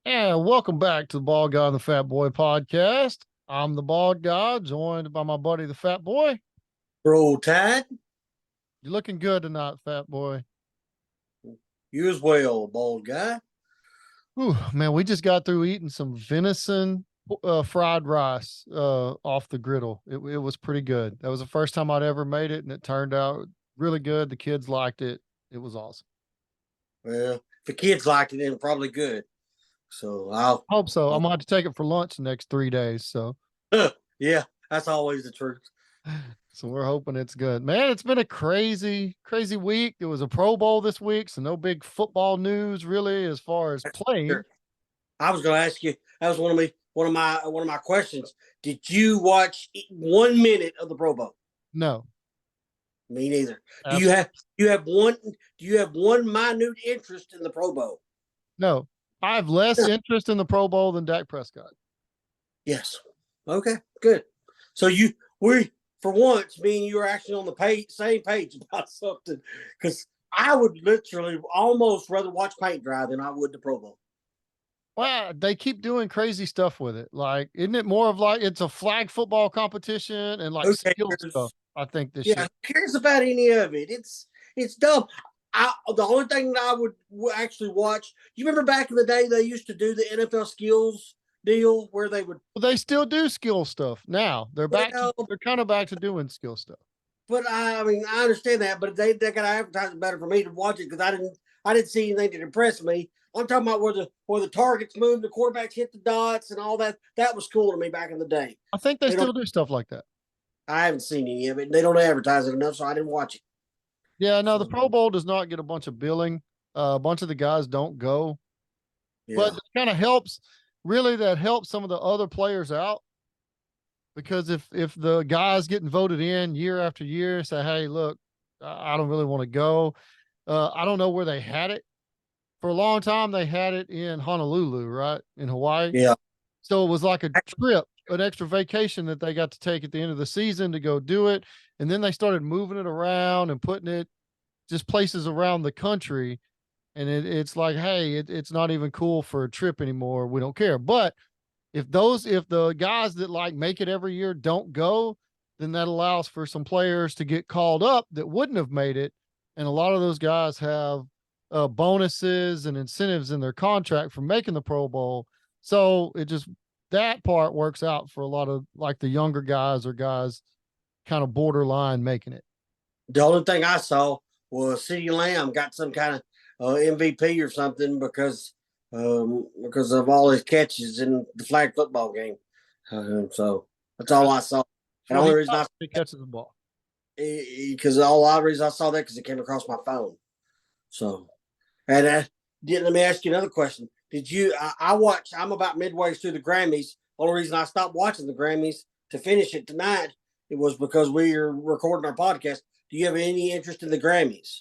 And welcome back to the Bald Guy and the Fat Boy podcast. I'm the Bald Guy, joined by my buddy, the Fat Boy. Roll Tide. You're looking good tonight, Fat Boy. You as well, bald guy. Ooh, man, we just got through eating some venison fried rice off the griddle. It was pretty good. That was the first time I'd ever made it, and it turned out really good. The kids liked it. It was awesome. Well, if the kids liked it, then probably good. So I'll Hope so. I'm gonna have to take it for lunch the next 3 days. So yeah, that's always the truth. So we're hoping it's good. Man, it's been a crazy, crazy week. There was a Pro Bowl this week, so no big football news really as far as playing. Sure. I was going to ask you. That was one of my questions. Did you watch 1 minute of the Pro Bowl? No. Me neither. Absolutely. Do you have one minute interest in the Pro Bowl? No. I have less interest in the Pro Bowl than Dak Prescott. Yes. Okay, good. So for once, me and you are actually on the same page about something, because I would literally almost rather watch paint dry than I would the Pro Bowl. Well, they keep doing crazy stuff with it. Like, isn't it more of like it's a flag football competition and like skill stuff? I think this year. Who cares about any of it? It's dumb. The only thing that I would actually watch. You remember back in the day they used to do the NFL skills deal where they would. Well, they still do skill stuff now. They're back. They're kind of back to doing skill stuff. But I mean, I understand that, but they got to advertise it better for me to watch it because I didn't see anything that impressed me. I'm talking about where the targets move, the quarterbacks hit the dots, and all that. That was cool to me back in the day. I think they still do stuff like that. I haven't seen any of it. They don't advertise it enough, so I didn't watch it. Yeah, no, the Pro Bowl does not get a bunch of billing. A bunch of the guys don't go, but it kind of helps. Really, that helps some of the other players out, because if the guys getting voted in year after year say, "Hey, look, I don't really want to go," I don't know where they had it. For a long time, they had it in Honolulu, right? In Hawaii. Yeah. So it was like a trip, an extra vacation that they got to take at the end of the season to go do it. And then they started moving it around and putting it just places around the country. And it's like, hey, it's not even cool for a trip anymore. We don't care. But if the guys that like make it every year don't go, then that allows for some players to get called up that wouldn't have made it. And a lot of those guys have bonuses and incentives in their contract for making the Pro Bowl. So that part works out for a lot of like the younger guys or guys kind of borderline making it. The only thing I saw was CeeDee Lamb got some kind of MVP or something because of all his catches in the flag football game. So that's all I saw. The only reason he catches the ball. Because the only reason I saw that because it came across my phone. So, and let me ask you another question. Did you? I'm about midway through the Grammys. Only reason I stopped watching the Grammys to finish it tonight, it was because we are recording our podcast. Do you have any interest in the Grammys?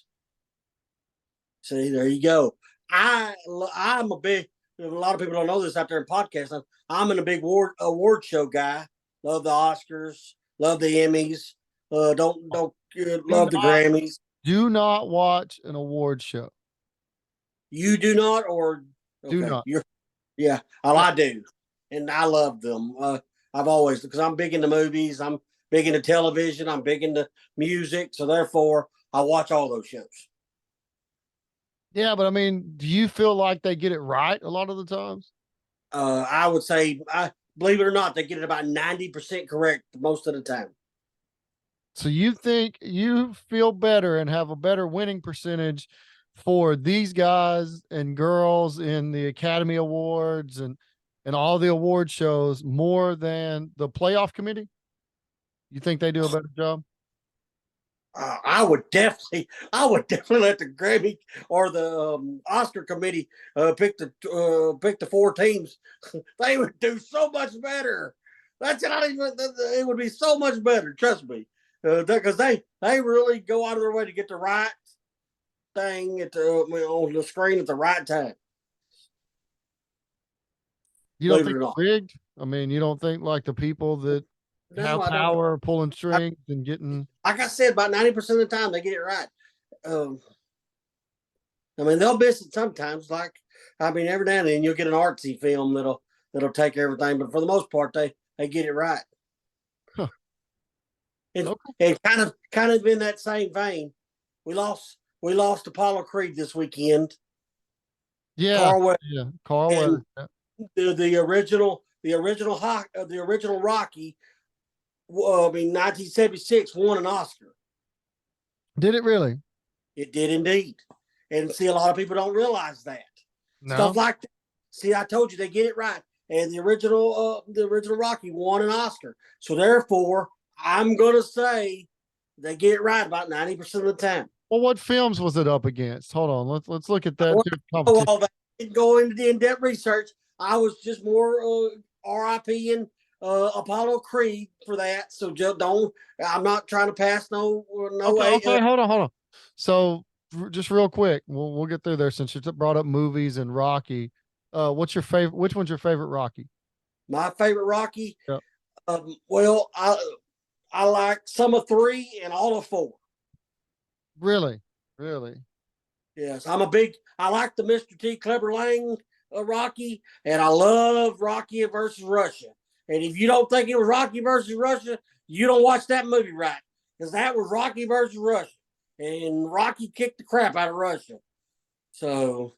See, there you go. I'm a big. A lot of people don't know this out there in podcasts. I'm in a big award show guy. Love the Oscars. Love the Emmys. Don't love the Grammys. Do not watch an award show. You do not, or do not? I do, and I love them. I've always, because I'm big into movies. I'm big into television. I'm big into music. So therefore, I watch all those shows. Yeah, but I mean, do you feel like they get it right a lot of the times? I would say, believe it or not, they get it about 90% correct most of the time. So you think you feel better and have a better winning percentage for these guys and girls in the Academy Awards and all the award shows more than the playoff committee? You think they do a better job? I would definitely let the Grammy or the Oscar committee pick the four teams. They would do so much better. It would be so much better. Trust me, because they really go out of their way to get the right thing on the screen at the right time. You don't think it's rigged? I mean, you don't think like the people that have power pulling strings and getting, like I said, about 90% of the time they get it right. I mean, they'll miss it sometimes. Like I mean, every now and then you'll get an artsy film that'll take everything, but for the most part, they get it right. Huh. And, Okay. and kind of in that same vein, we lost Apollo Creed this weekend. Yeah. Carl Weathers, Yeah. Carl and Weathers. Yeah. the original Rocky. I mean, 1976 won an Oscar. Did it really? It did indeed, and see, a lot of people don't realize that stuff No. like that. See, I told you they get it right, and the original Rocky won an Oscar. So therefore, I'm gonna say they get it right about 90% of the time. Well, what films was it up against? Hold on. Let's look at that competition. All that, didn't go into the in-depth research. I was just more RIP and Apollo Creed for that. So just don't. I'm not trying to pass no Okay. way. Okay. Hold on. Hold on. So just real quick, we'll get through there since you brought up movies and Rocky. What's your favorite? Which one's your favorite Rocky? My favorite Rocky. Yep. Well, I like some of 3 and all of 4. Really? Really? Yes, I like the Mr. T. Clever Lang Rocky, and I love Rocky versus Russia. And if you don't think it was Rocky versus Russia, you don't watch that movie right, because that was Rocky versus Russia, and Rocky kicked the crap out of Russia. So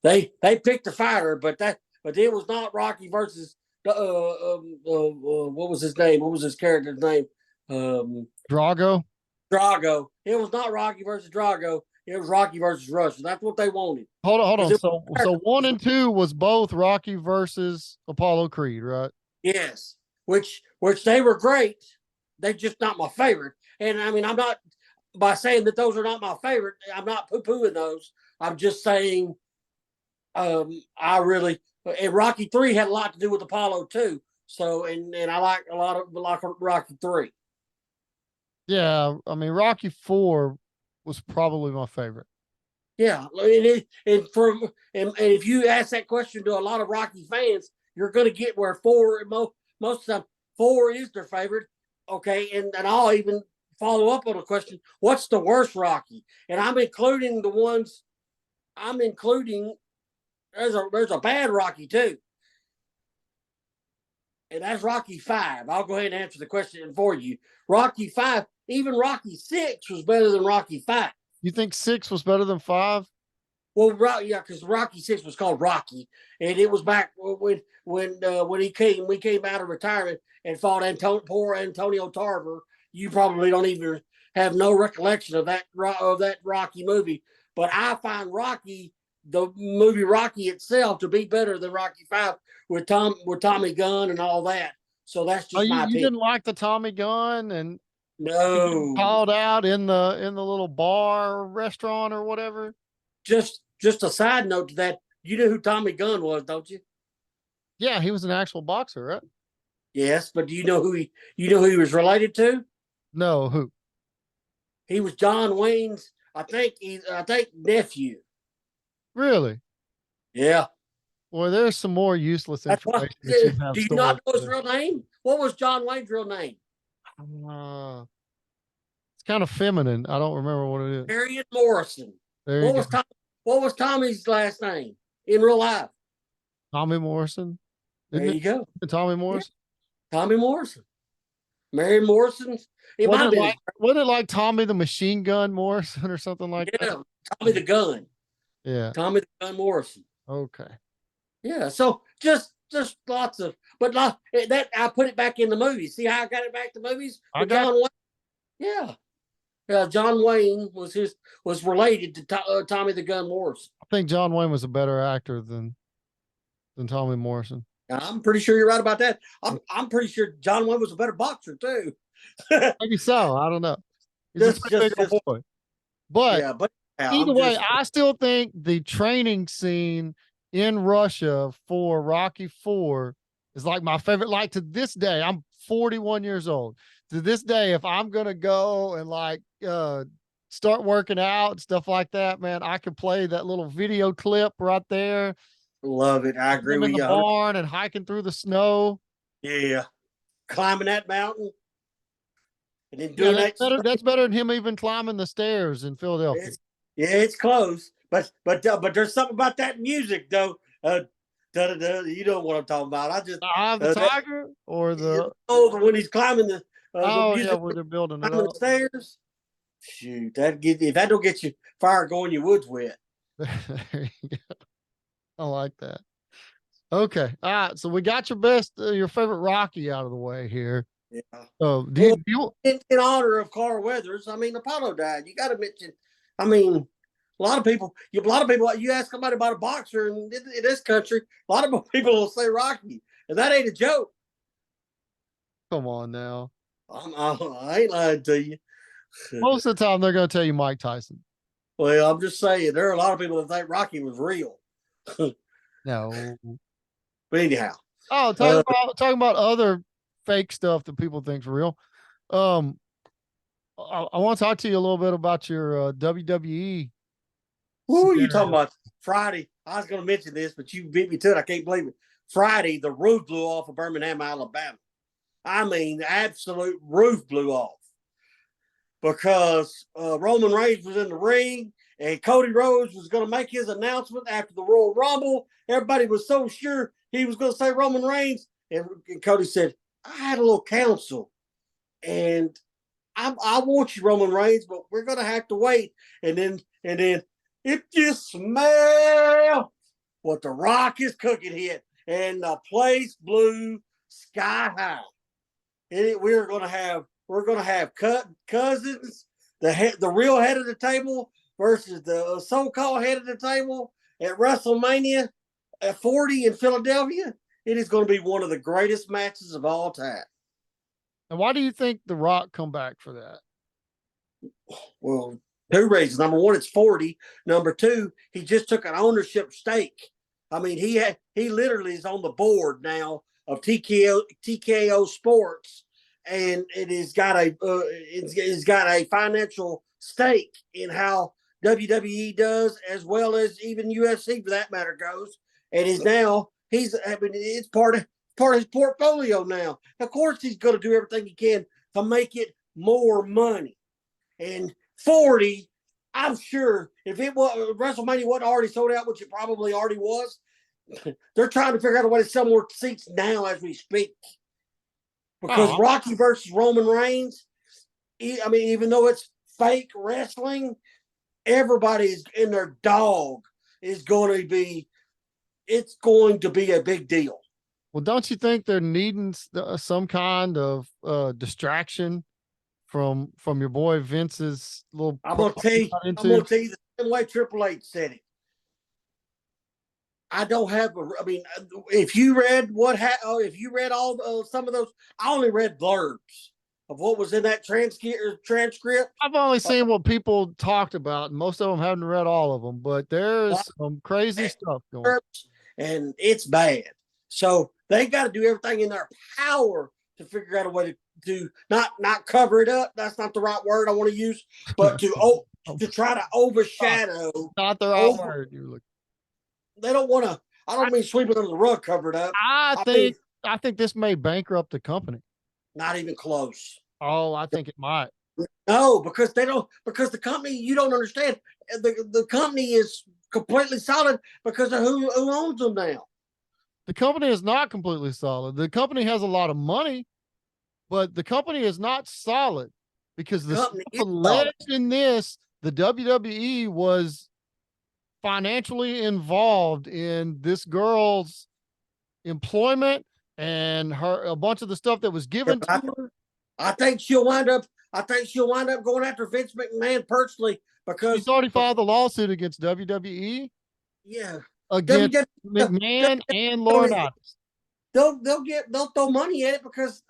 they picked a fighter, but it was not Rocky versus what was his name? What was his character's name? Drago? Drago. It was not Rocky versus Drago. It was Rocky versus Russia. That's what they wanted. Hold on, hold on. It, So 1 and 2 was both Rocky versus Apollo Creed, right? yes, which they were great. They're just not my favorite. And I mean, I'm not, by saying that those are not my favorite, I'm not poo-pooing those. I'm just saying, I really, and Rocky 3 had a lot to do with Apollo too. So and I like a lot of Rocky 3. Yeah, I mean Rocky 4 was probably my favorite. Yeah, and if you ask that question to a lot of Rocky fans, you're going to get where 4 most of the time 4 is their favorite. Okay, and I'll even follow up on a question: what's the worst Rocky? And I'm including the ones. I'm including there's a bad Rocky too, and that's Rocky 5. I'll go ahead and answer the question for you. Rocky 5, even Rocky 6 was better than Rocky 5. You think 6 was better than 5? Well, yeah, because Rocky 6 was called Rocky, and it was back when we came out of retirement and fought poor Antonio Tarver. You probably don't even have no recollection of that Rocky movie, but I find the movie Rocky itself, to be better than Rocky 5 with Tommy Gunn and all that. So that's Oh, just my you opinion. didn't like the Tommy gun and No, called out in the little bar or restaurant or whatever? just a side note to that. You know who Tommy Gunn was, don't you? Yeah, he was an actual boxer, right? Yes, but do you know who he was related to? No, who? He was John Wayne's, I think nephew. Really? Yeah. Well, there's some more useless That's why. information that you have Do you stored. not know his real name? What was John Wayne's real name? Uh, it's kind of feminine. I don't remember what it is. Harriet Morrison. There you go. What was Tommy's last name in real life? Tommy Morrison. There Isn't you go. it Tommy Morrison? Yeah, Tommy Morrison. Mary Morrison's. It might be. Wasn't it like Tommy the Machine Gun Morrison or something like that? Yeah, Tommy the Gun. Yeah. Tommy the Gun Morrison. Okay. Yeah, so just lots of, but not that I put it back in the movies. See how I got it back to movies with John Wayne? Yeah, yeah. John Wayne was related to Tommy the Gun Morrison. I think John Wayne was a better actor than Tommy Morrison. I'm pretty sure you're right about that. I'm pretty sure John Wayne was a better boxer too. Maybe so. I don't know. He's a bigger boy. But yeah, but either way, I still think the training scene in Russia for Rocky 4 is like my favorite. Like to this day, I'm 41 years old. To this day, if I'm gonna go and like start working out and stuff like that, man, I could play that little video clip right there. Love it. I agree with you. In the barn and hiking through the snow. Yeah, climbing that mountain. And then doing that's better than him even climbing the stairs in Philadelphia. It's close, but there's something about that music though. You know what I'm talking about. I just The Eye of the that, Tiger or the when he's climbing the oh yeah, music where they're building it climbing the up. stairs. Shoot, if that don't get you fire going, your wood's wet. There you go. I like that. Okay. All right. So we got your favorite Rocky out of the way here. Yeah. Oh, do Well, you in honor of Carl Weathers, I mean, Apollo died. You got to mention. I mean, a lot of people. You ask somebody about a boxer in this country, a lot of people will say Rocky, and that ain't a joke. come on now? I ain't lying to you. Most of the time, they're going to tell you Mike Tyson. Well, I'm just saying there are a lot of people that think Rocky was real. No. But anyhow, Oh, talking about other fake stuff that people think's real. Um, I want to talk to you a little bit about your WWE who are you talking scenario. about? Friday. I was going to mention this, but you beat me to it. I can't believe it. Friday, the roof blew off of Birmingham, Alabama. I mean, the absolute roof blew off because Roman Reigns was in the ring and Cody Rhodes was going to make his announcement after the Royal Rumble. Everybody was so sure he was going to say Roman Reigns. And Cody said, I had a little counsel and I want you, Roman Reigns, but we're going to have to wait. And then if you smell what the Rock is cooking hit, and the place blew sky high. And we're going to have cousins, the real head of the table versus the so-called head of the table at WrestleMania at 40 in Philadelphia. It is going to be one of the greatest matches of all time. And why do you think The Rock come back for that? Well, two reasons. Number one, it's 40. Number two, he just took an ownership stake. I mean, he literally is on the board now of TKO Sports, and it's got a financial stake in how WWE does, as well as even UFC for that matter goes. And it's part of his portfolio now. Of course, he's going to do everything he can to make it more money. And 40, I'm sure if it was WrestleMania wasn't already sold out, which it probably already was, they're trying to figure out a way to sell more seats now as we speak. Because Rocky versus Roman Reigns, I mean, even though it's fake wrestling, everybody's in their dog is going to be. It's going to be a big deal. Well, don't you think they're needing some kind of distraction from your boy Vince's little? I'm gonna tell you the same way Triple H said it. I don't have I mean, if you read if you read all some of those, I only read blurbs of what was in that transcript. I've only seen what people talked about, and most of them haven't read all of them. But there's some crazy stuff going on, and it's bad. So they got to do everything in their power to figure out a way to not cover it up. That's not the right word I want to use, but to try to overshadow. Not the right word. They don't want to. I don't mean sweep it under the rug, cover it up. I think this may bankrupt the company. Not even close. Oh, I think it might. No, because because the company, you don't understand. The company is completely solid because of who owns them now. The company is not completely solid. The company has a lot of money, but the company is not solid because the alleged in this, the WWE was financially involved in this girl's employment and a bunch of the stuff that was given to her. I think she'll wind up going after Vince McMahon personally because she's already filed a lawsuit against WWE. Yeah. Against McMahon and Laurinaitis. They'll throw money at it because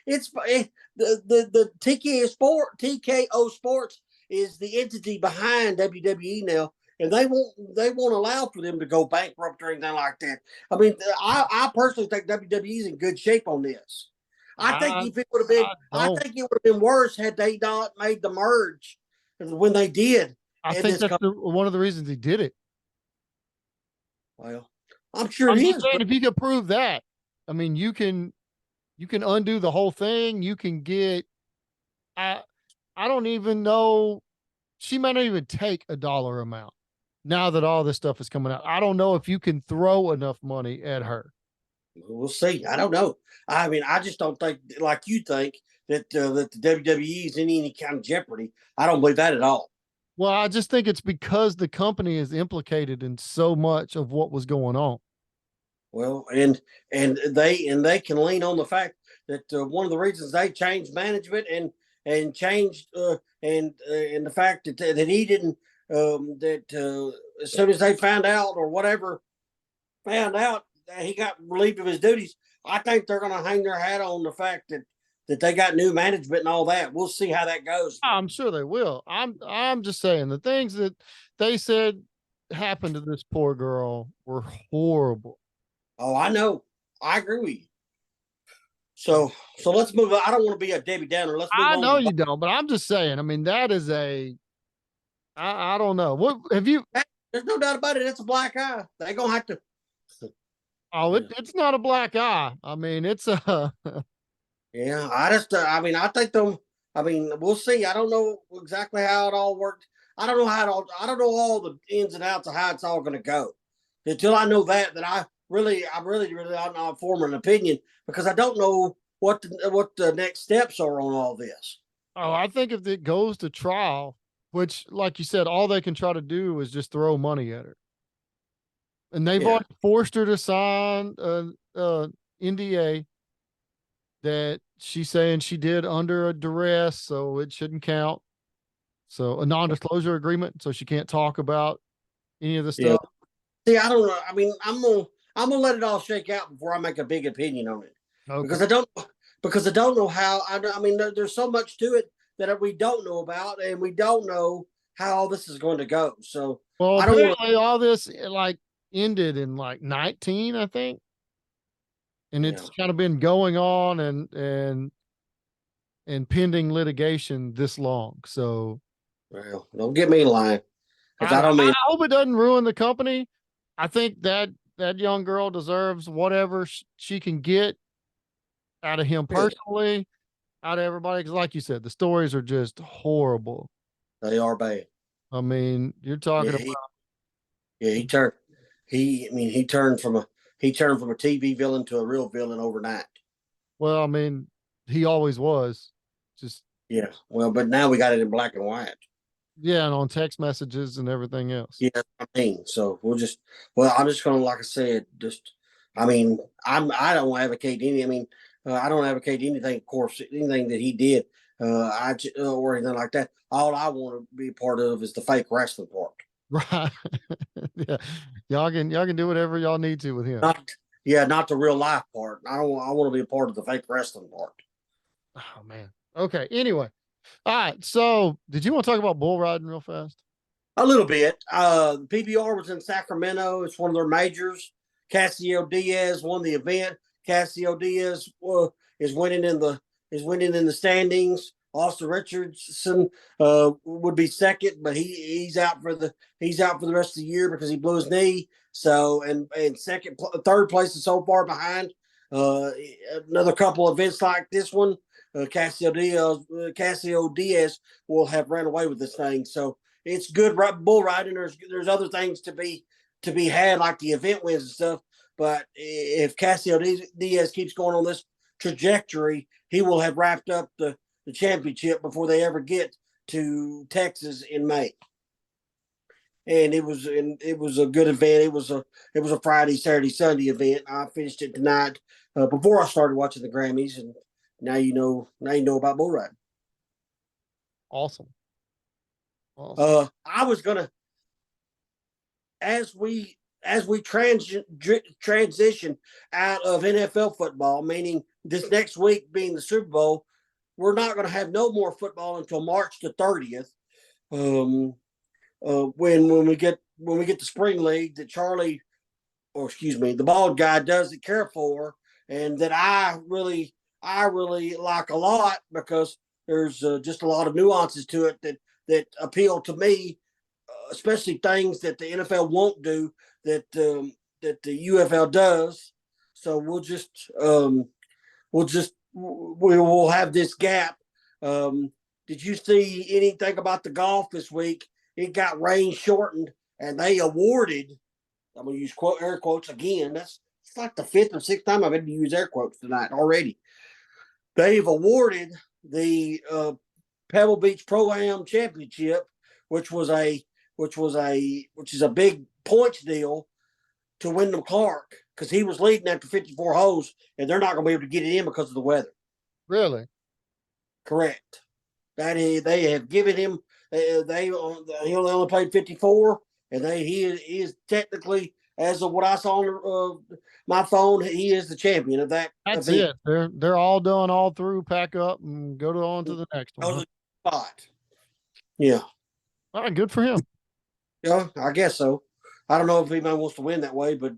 it's the TKO Sports is the entity behind WWE now, and they won't allow for them to go bankrupt or anything like that. I mean, I personally think WWE is in good shape on this. I think it would have been worse had they not made the merge when they did. I think that's one of the reasons he did it. Well, I'm sure it is. Saying, if you could prove that, I mean, you can undo the whole thing. You can get. I don't even know. She might not even take a dollar amount. now that all this stuff is coming out. I don't know if you can throw enough money at her. We'll see. I don't know. I mean, I just don't think, like you think, that the WWE is in any kind of jeopardy. I don't believe that at all. Well, I just think it's because the company is implicated in so much of what was going on. Well, and they can lean on the fact that one of the reasons they changed management and changed and the fact that he didn't that as soon as they found out or whatever found out that he got relieved of his duties, I think they're going to hang their hat on the fact that they got new management and all that. We'll see how that goes. I'm sure they will. I'm just saying the things that they said happened to this poor girl were horrible. Oh, I know. I agree with you. So let's move on. I don't want to be a Debbie Downer. Let's move I on. know you don't, but I'm just saying. I mean, that is I don't know. What have you? There's no doubt about it. It's a black eye. They're gonna have to. Oh, it's not a black eye. I mean, it's a. Yeah, I mean, I think them. I mean, we'll see. I don't know exactly how it all worked. I don't know how it all. I don't know all the ins and outs of how it's all going to go until I know that. I'm really not forming an opinion because I don't know what the next steps are on all this. Oh, I think if it goes to trial, which, like you said, all they can try to do is just throw money at her, and they've Yeah, already forced her to sign a NDA that she's saying she did under a duress, so it shouldn't count. So a non-disclosure agreement, so she can't talk about any of the yeah. stuff. See, I don't know. I mean, I'm gonna let it all shake out before I make a big opinion on it Okay. because I don't know how. I mean, there's so much to it that we don't know about, and we don't know how all this is going to go. So Well, I don't want apparently all this like ended in like 19, I think, and to. it's Yeah. kind of been going on and pending litigation this long. So Well, don't get me lying because I I don't mean. hope it doesn't ruin the company. I think that young girl deserves whatever she can get out of him Yeah, personally, out of everybody. Because, like you said, the stories are just horrible. they are bad. I mean, you're talking Yeah, about, he turned. I mean, he turned from a TV villain to a real villain overnight. well, I mean, he always was. Just Yeah. Well, but now we got it in black and white. yeah, and on text messages and everything else. Yeah, I mean, so we'll just. Well, I'm just gonna, like I said, just. I mean, I don't advocate any. I mean, I don't advocate anything. Of course, anything that he did, or anything like that. All I want to be a part of is the fake wrestling part. Right. Yeah. Y'all can do whatever y'all need to with him. Not, yeah, not the real life part. I don't. I want to be a part of the fake wrestling part. Oh man. Okay. Anyway. All right. So did you want to talk about bull riding real fast? A little bit. The PBR was in Sacramento. It's one of their majors. Casio Diaz won the event. Casio Diaz is winning in the standings. Austin Richardson would be second, but he's out for the rest of the year because he blew his knee. So and third place is so far behind. Uh, Another couple of events like this one, Casio Diaz will have ran away with this thing. So it's good bull riding. There's other things to be had like the event wins and stuff. But if Casio Diaz keeps going on this trajectory, he will have wrapped up the championship before they ever get to Texas in May. And it was a good event. It was a Friday, Saturday, Sunday event. I finished it tonight before I started watching the Grammys, and now you know about bull riding. Awesome. Awesome. I was gonna as we transition out of NFL football, meaning this next week being the Super Bowl, we're not going to have no more football until March the 30th. When we get the spring league that Charlie, or excuse me, the bald guy doesn't care for, and that I really like a lot because there's just a lot of nuances to it that appeal to me, especially things that the NFL won't do that the UFL does. So we will have this gap. Did you see anything about the golf this week? It got rain shortened and they awarded. I'm gonna use air quotes again. It's like the 5th or 6th time I've had to use air quotes tonight already. They've awarded the Pebble Beach Pro-Am Championship, which is a big points deal, to Wyndham Clark, because he was leading after 54 holes, and they're not going to be able to get it in because of the weather. Really? Correct. They have given him. He only played 54, and he is technically, as of what I saw on my phone, he is the champion of that That's event. it. They're all done, all through, pack up and go on to the next one. Huh? Spot. Yeah. All right, good for him. Yeah, I guess so. I don't know if anybody wants to win that way, but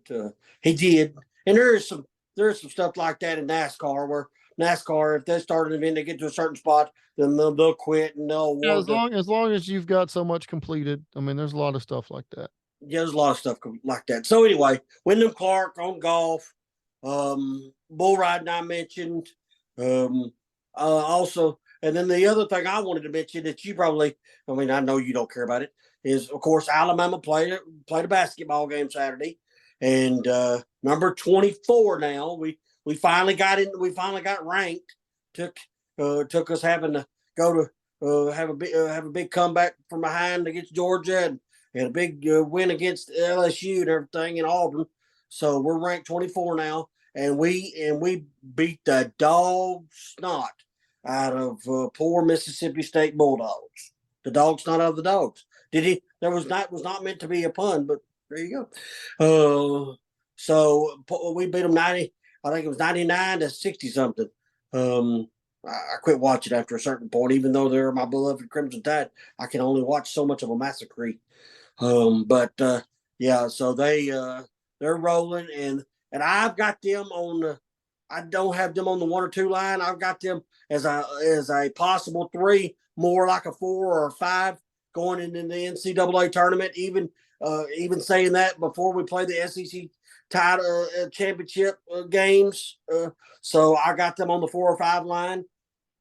he did. And there's some stuff like that in NASCAR, where NASCAR, if they start an event, they get to a certain spot, then they'll quit and they'll award. As long as you've got so much completed. I mean, there's a lot of stuff like that. Yeah, there's a lot of stuff like that. So anyway, Wyndham Clark on golf, bull riding I mentioned, also, and then the other thing I wanted to mention that you probably, I mean, I know you don't care about it, is of course Alabama played a basketball game Saturday, and number 24 now we finally got in. We finally got ranked. Took us having to go to have a big comeback from behind against Georgia and a big win against LSU and everything in Auburn. So we're ranked 24 now, and we beat the dog snot out of poor Mississippi State Bulldogs. The dog snot out of the dogs. Did he? There was not meant to be a pun, but there you go. So we beat them 90. I think it was 99 to 60 something. I quit watching after a certain point, even though they're my beloved Crimson Tide. I can only watch so much of a massacre. Yeah, so they're rolling, and I've got them on the. I don't have them on the 1 or 2 line. I've got them as a possible 3, more like a 4 or a 5 going into the NCAA tournament. Even saying that before we play the SEC title championship games. So I got them on the 4 or 5 line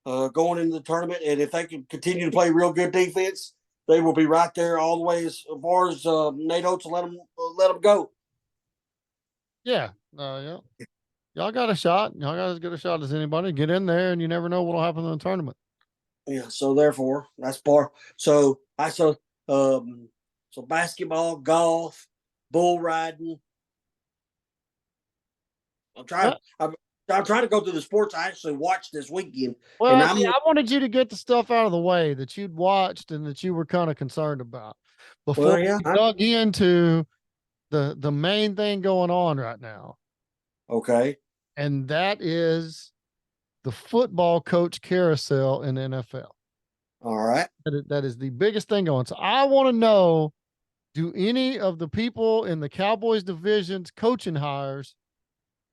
going into the tournament, and if they can continue to play real good defense, they will be right there all the way as far as Nate Oates will let them go. Yeah. Yeah. Y'all got a shot. Y'all got as good a shot as anybody. Get in there, and you never know what'll happen in the tournament. Yeah. So therefore, that's part. So basketball, golf, bull riding. I'm trying to go through the sports I actually watched this weekend. Well, see, I wanted you to get the stuff out of the way that you'd watched and that you were kind of concerned about before we dug into the main thing going on right now. Okay. And that is the football coach carousel in the NFL. All right. That is the biggest thing going. So I want to know, do any of the people in the Cowboys division's coaching hires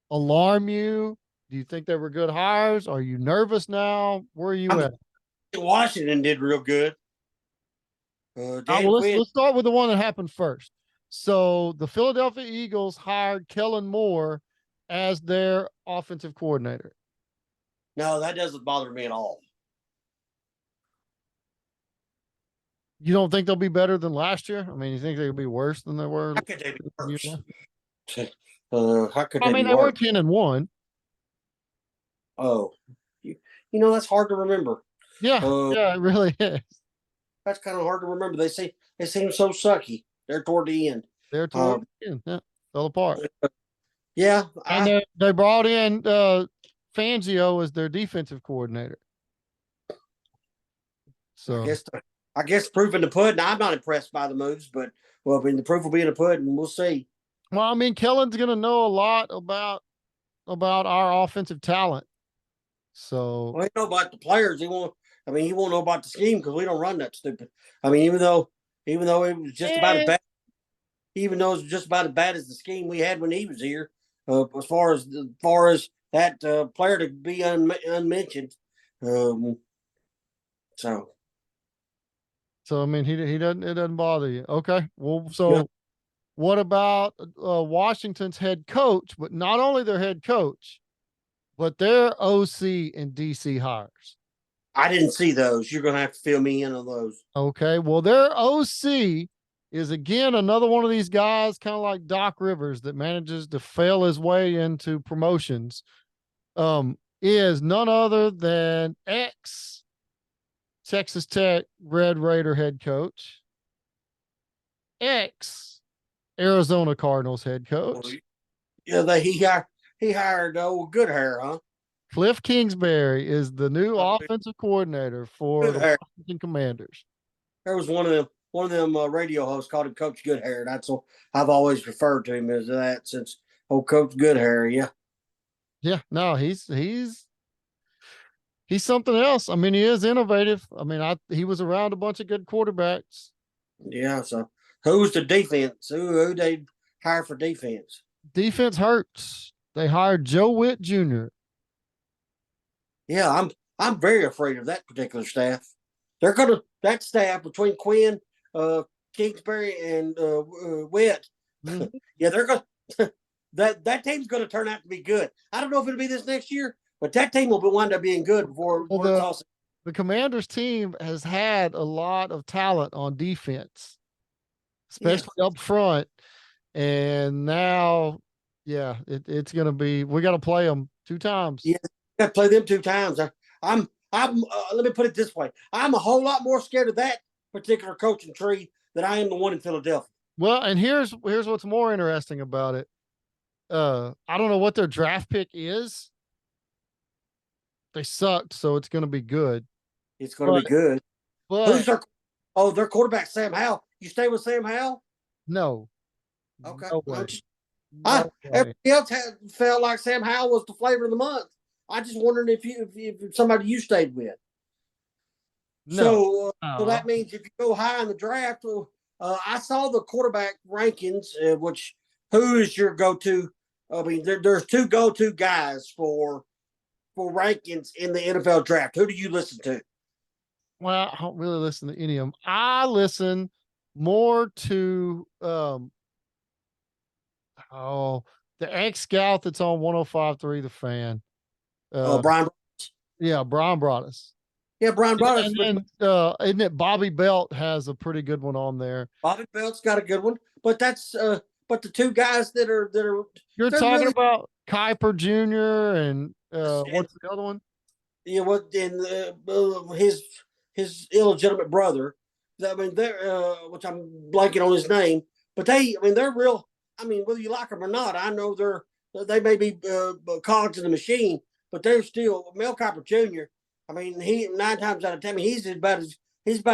alarm you? Do you think they were good hires? Are you nervous now? Where are you at? Washington did real good. Let's start with the one that happened first. So the Philadelphia Eagles hired Kellen Moore as their offensive coordinator. No, that doesn't bother me at all. You don't think they'll be better than last year? I mean, you think they'll be worse than they were? How could they be worse? They were 10-1. Oh, you know that's hard to remember. Yeah, it really is. That's kind of hard to remember. They seem so sucky. They're toward the end. They're toward the end. Yeah, fell apart. Yeah, and they brought in Fangio as their defensive coordinator. So I guess proof in the pudding. I'm not impressed by the moves, but I mean the proof will be in the pudding. We'll see. Well, I mean, Kellen's going to know a lot about our offensive talent. So he know about the players. He won't know about the scheme because we don't run that stupid. I mean, even though it was just about as bad, even though it's just about as bad as the scheme we had when he was here, as far as that player to be unmentioned. So I mean, it doesn't bother you. Okay. Well, so what about Washington's head coach, but not only their head coach, but their OC and DC hires? I didn't see those. You're going to have to fill me in on those. Okay. Well, their OC is again another one of these guys, kind of like Doc Rivers, that manages to fail his way into promotions. Is none other than ex Texas Tech Red Raider head coach, ex Arizona Cardinals head coach. Yeah, he hired old Good Hair, huh? Cliff Kingsbury is the new offensive coordinator for Good the Hair. Washington Commanders. There was one of them radio hosts called him Coach Good Hair. That's what I've always referred to him as that since old Coach Good Hair. Yeah, Yeah, no, he's something else. I mean, he is innovative. I mean, he was around a bunch of good quarterbacks. yeah. So who's the defense? Who they hire for defense? Defense hurts. They hired Joe Witt Jr. Yeah, I'm very afraid of that particular staff. That staff between Quinn, Kingsbury, and Witt. Mhm. Yeah, they're gonna that team's gonna turn out to be good. I don't know if it'll be this next year, but that team will wind up being good Well, before it's all. the Commanders team has had a lot of talent on defense, Yeah, especially up front. And now, yeah, it's going to be, we got to play them 2 times. yeah, got to play them 2 times. I'm. Let me put it this way: I'm a whole lot more scared of that particular coaching tree than I am the one in Philadelphia. Well, and here's what's more interesting about it. I don't know what their draft pick is. They sucked, so it's going to be good. It's going to be good. But Who's their? Oh, their quarterback, Sam Howell. You stay with Sam Howell? no, Okay. no way. I, No way. everybody else felt like Sam Howell was the flavor of the month. I just wondered if somebody you stayed with. No. So that means if you go high in the draft, I saw the quarterback rankings, which who is your go-to? I mean, there's two go-to guys for rankings in the NFL draft. Who do you listen to? Well, I don't really listen to any of them. I listen more to the ex scout that's on 105.3 The Fan. Brian. Yeah, Brian brought us. Yeah, Brian brought us. And isn't it Bobby Belt has a pretty good one on there. Bobby Belt's got a good one, but that's but the two guys that are You're they're talking really about Kuiper Jr. and what's the other one? you know what and his illegitimate brother. I mean, they're which I'm blanking on his name, but I mean, they're real. I mean, whether you like them or not, I know they may be cogs in the machine, but they're still Mel Kiper Jr. I mean, he 9 times out of 10, he's about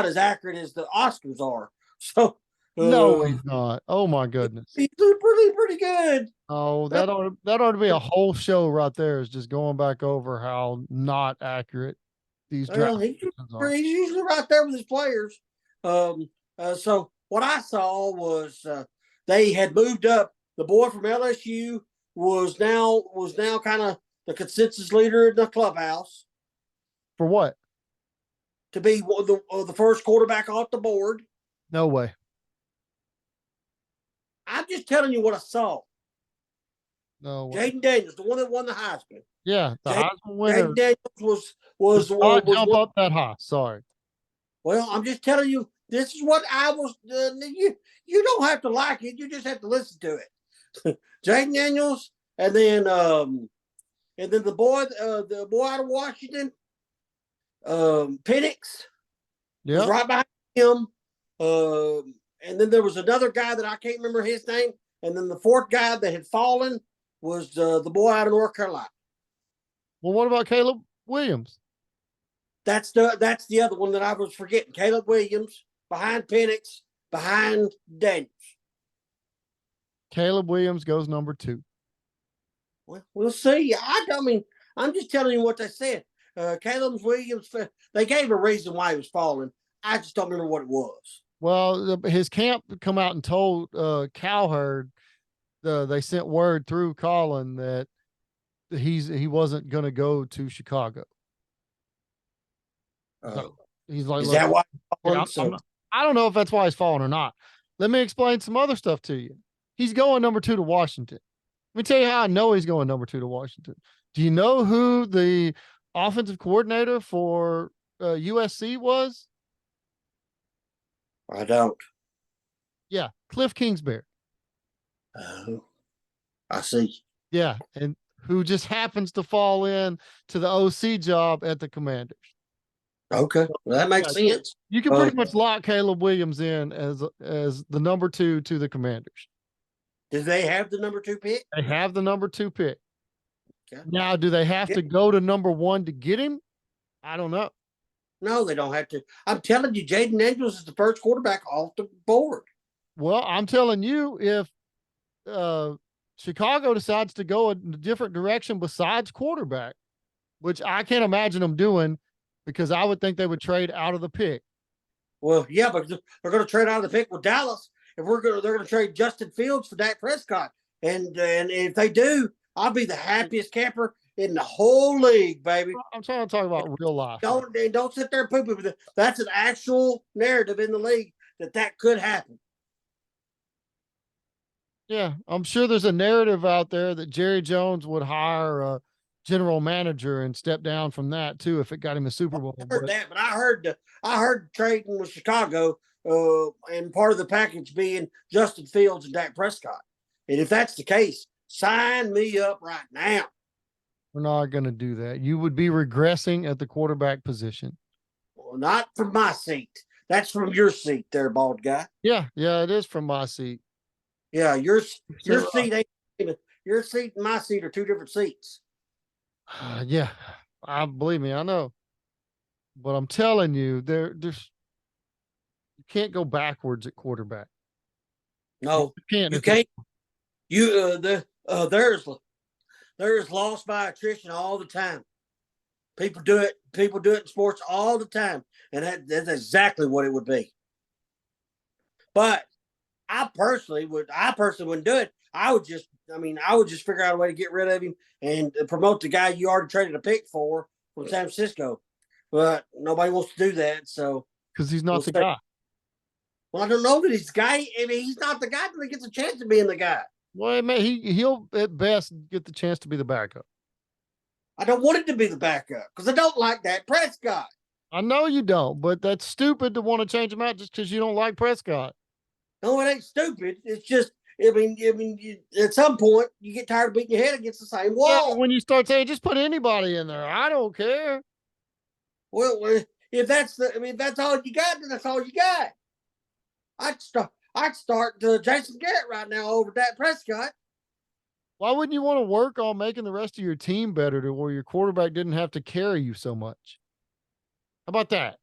as accurate as the Oscars are. So No, he's not. Oh my goodness. he's pretty good. Oh, that ought to be a whole show right there. Is just going back over how not accurate these Well, draft positions are. he's usually right there with his players. So what I saw was they had moved up. The boy from LSU was now kind of the consensus leader in the clubhouse For what? to be the first quarterback off the board. No way. I'm just telling you what I saw. No way. Jaden Daniels, the one that won the Heisman. Yeah, the Jaden, Heisman winner Jaden Daniels was not was jump one. up that high. Sorry. Well, I'm just telling you, this is what I was. You don't have to like it; you just have to listen to it. Jaden Daniels, and then the boy out of Washington, Penix was Yeah. right behind him. And then there was another guy that I can't remember his name. And then the fourth guy that had fallen was the boy out of North Carolina. Well, what about Caleb Williams? That's the other one that I was forgetting. Caleb Williams behind Penix, behind Daniels. Caleb Williams goes number 2. Well, we'll see. I mean, I'm just telling you what they said. Caleb Williams, they gave a reason why he was falling. I just don't remember what it was. Well, his camp come out and told Cowherd, they sent word through Colin that he wasn't going to go to Chicago. He's like, Is look, that why? yeah, I don't know if that's why he's falling or not. Let me explain some other stuff to you. He's going number 2 to Washington. Let me tell you how I know he's going number 2 to Washington. Do you know who the offensive coordinator for USC was? I don't. Yeah, Cliff Kingsbury. Oh, I see. Yeah, and who just happens to fall in to the OC job at the Commanders. Okay, well, that makes Yeah, sense. you can pretty much lock Caleb Williams in as the number 2 to the Commanders. Do they have the number 2 pick? They have the number 2 pick. Okay. Now, do they have Yeah. to go to number 1 to get him? I don't know. No, they don't have to. I'm telling you, Jaden Daniels is the first quarterback off the board. Well, I'm telling you, if Chicago decides to go a different direction besides quarterback, which I can't imagine them doing, because I would think they would trade out of the pick. Well, yeah, but they're going to trade out of the pick with Dallas. If they're going to trade Justin Fields for Dak Prescott, and if they do, I'll be the happiest camper in the whole league, baby. I'm trying to talk about real life. Don't sit there and poo poo. That's an actual narrative in the league that could happen. Yeah, I'm sure there's a narrative out there that Jerry Jones would hire a general manager and step down from that too if it got him a Super Bowl. I heard that, but I heard trading with Chicago, and part of the package being Justin Fields and Dak Prescott. And if that's the case, sign me up right now. We're not going to do that. You would be regressing at the quarterback position. Well, not from my seat. That's from your seat there, bald guy. Yeah, it is from my seat. Yeah, your seat ain't even, your seat and my seat are two different seats. Yeah, believe me, I know. But I'm telling you, there's you can't go backwards at quarterback. No, You can't. You can't. There's loss by attrition all the time. People do it. People do it in sports all the time, and that's exactly what it would be. But I personally wouldn't do it. I would just figure out a way to get rid of him and promote the guy you already traded a pick for from San Francisco. But nobody wants to do that, so because he's not the guy. Well, I don't know that he's the guy. I mean, he's not the guy until he gets a chance of being the guy. Well, he'll at best get the chance to be the backup. I don't want it to be the backup because I don't like that Prescott. I know you don't, but that's stupid to want to change him out just because you don't like Prescott. No, it ain't stupid. It's just, at some point you get tired of beating your head against the same wall. Yeah, when you start saying just put anybody in there, I don't care. Well, if that's all you got, then that's all you got. I'd start Jason Garrett right now over Dak Prescott. Why wouldn't you want to work on making the rest of your team better to where your quarterback didn't have to carry you so much? How about that?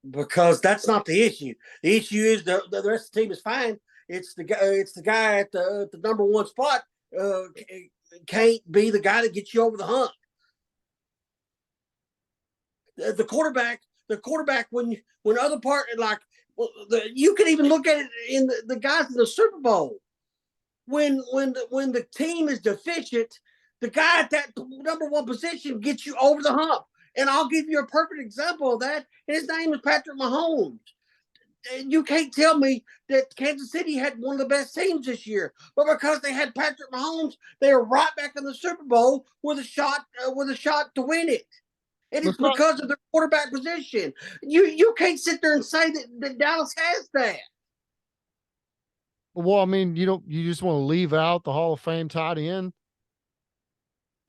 Because that's not the issue. The issue is the rest of the team is fine. It's the guy at the number 1 spot can't be the guy that gets you over the hump. The quarterback when other part like you can even look at it in the guys in the Super Bowl. When the team is deficient, the guy at that number 1 position gets you over the hump. And I'll give you a perfect example of that. His name is Patrick Mahomes. You can't tell me that Kansas City had one of the best teams this year, but because they had Patrick Mahomes, they are right back in the Super Bowl with a shot to win it. And it's because of their quarterback position. You can't sit there and say that Dallas has that. Well, I mean, you just want to leave out the Hall of Fame tight end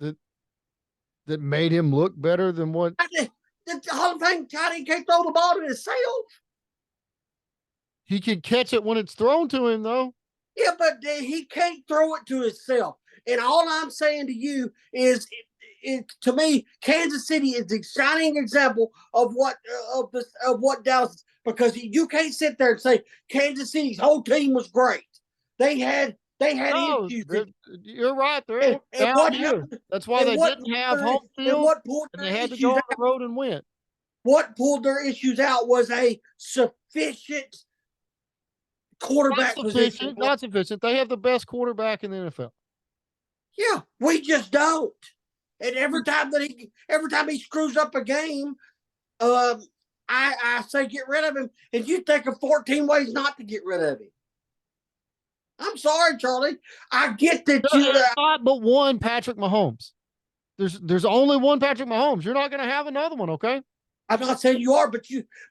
that made him look better than what the Hall of Fame tight end can't throw the ball to himself. He can catch it when it's thrown to him, though. Yeah, but he can't throw it to himself. And all I'm saying to you is, to me, Kansas City is the shining example of what Dallas is, because you can't sit there and say Kansas City's whole team was great. They had issues. You're right. They're down here. That's why they didn't have home field, and they had to go on the road and win. What pulled their issues out was a sufficient quarterback position. Not sufficient. They have the best quarterback in the NFL. Yeah, we just don't. And every time he screws up a game, I say get rid of him, and you think of 14 ways not to get rid of him. I'm sorry, Charlie. I get that There's not but one Patrick Mahomes. There's only one Patrick Mahomes. You're not going to have another one, okay? I'm not saying you are, but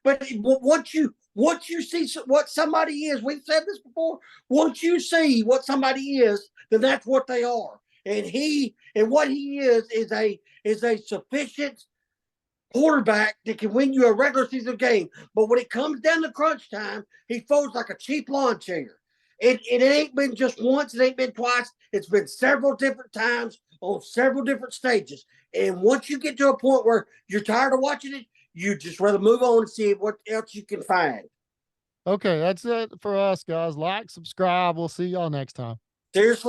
once Once you see what somebody is, we've said this before. Once you see what somebody is, then that's what they are. And what he is a sufficient quarterback that can win you a regular season game. But when it comes down to crunch time, he folds like a cheap lawn chair. It ain't been just once, it ain't been twice. It's been several different times on several different stages. And once you get to a point where you're tired of watching it, you just rather move on and see what else you can find. Okay, that's it for us, guys. Like, subscribe. We'll see y'all next time. Seriously.